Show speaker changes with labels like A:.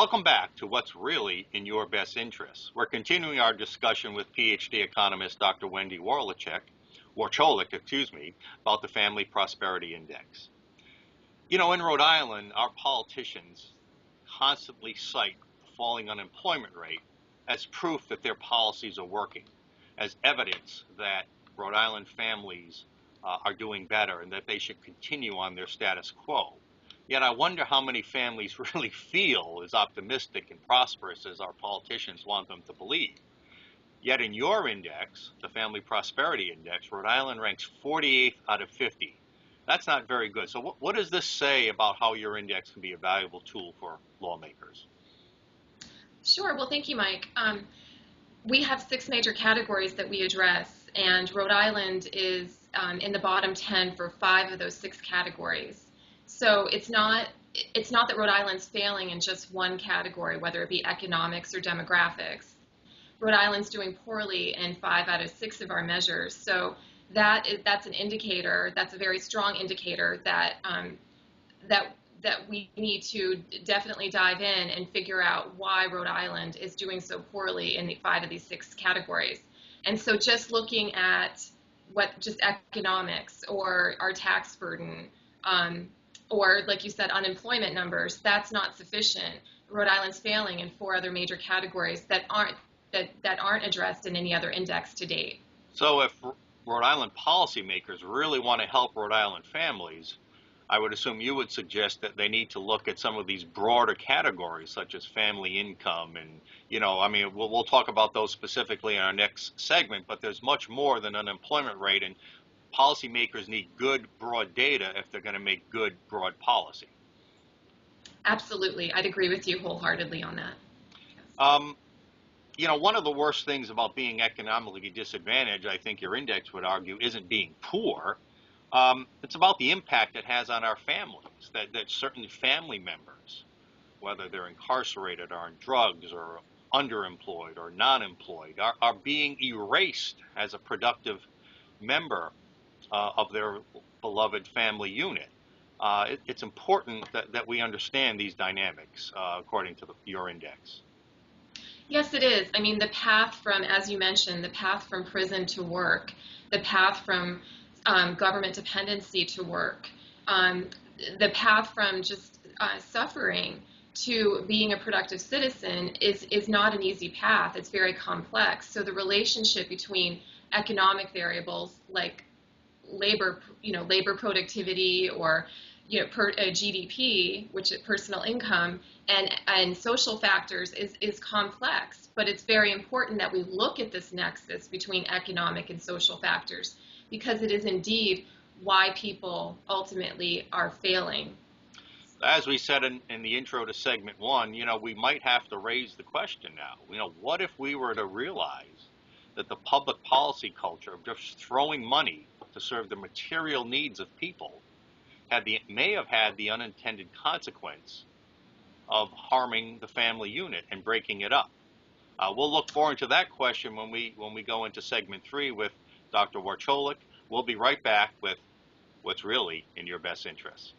A: Welcome back to What's Really in Your Best Interests. We're continuing our discussion with Ph.D. economist Dr. Wendy Warcholik, about the Family Prosperity Index. You know, in Rhode Island, our politicians constantly cite the falling unemployment rate as proof that their policies are working, as evidence that Rhode Island families are doing better and that they should continue on their status quo. Yet I wonder how many families really feel as optimistic and prosperous as our politicians want them to believe. Yet in your index, the Family Prosperity Index, Rhode Island ranks 48th out of 50. That's not very good. So what does this say about how your index can be a valuable tool for lawmakers?
B: Sure. Well, thank you, Mike. We have 6 major categories that we address, and Rhode Island is in the bottom 10 for 5 of those 6 categories. So it's not that Rhode Island's failing in just one category, whether it be economics or demographics. Rhode Island's doing poorly in 5 out of 6 of our measures. So that's an indicator. That's a very strong indicator that that we need to definitely dive in and figure out why Rhode Island is doing so poorly in the 5 of these 6 categories. And so just looking at just economics or our tax burden, or like you said, unemployment numbers, that's not sufficient. Rhode Island's failing in 4 other major categories that aren't addressed in any other index to date.
A: So if Rhode Island policymakers really want to help Rhode Island families, I would assume you would suggest that they need to look at some of these broader categories, such as family income. And, we'll talk about those specifically in our next segment, but there's much more than unemployment rate. And policymakers need good, broad data if they're going to make good, broad policy.
B: Absolutely. I'd agree with you wholeheartedly on that.
A: Yes. One of the worst things about being economically disadvantaged, I think your index would argue, isn't being poor. It's about the impact it has on our families, that certain family members, whether they're incarcerated or on drugs or underemployed or non-employed, are being erased as a productive member of their beloved family unit. It's important that we understand these dynamics according to your index.
B: Yes, it is. I mean, the path from, as you mentioned, the path from prison to work, the path from government dependency to work, the path from just suffering to being a productive citizen is not an easy path. It's very complex. So the relationship between economic variables like labor productivity, or GDP, which is personal income, and social factors is complex. But it's very important that we look at this nexus between economic and social factors, because it is indeed why people ultimately are failing.
A: As we said in the intro to segment 1, we might have to raise the question now. What if we were to realize that the public policy culture of just throwing money to serve the material needs of people may have had the unintended consequence of harming the family unit and breaking it up? We'll look forward to that question when we go into segment 3 with Dr. Warcholik. We'll be right back with What's Really in Your Best Interests.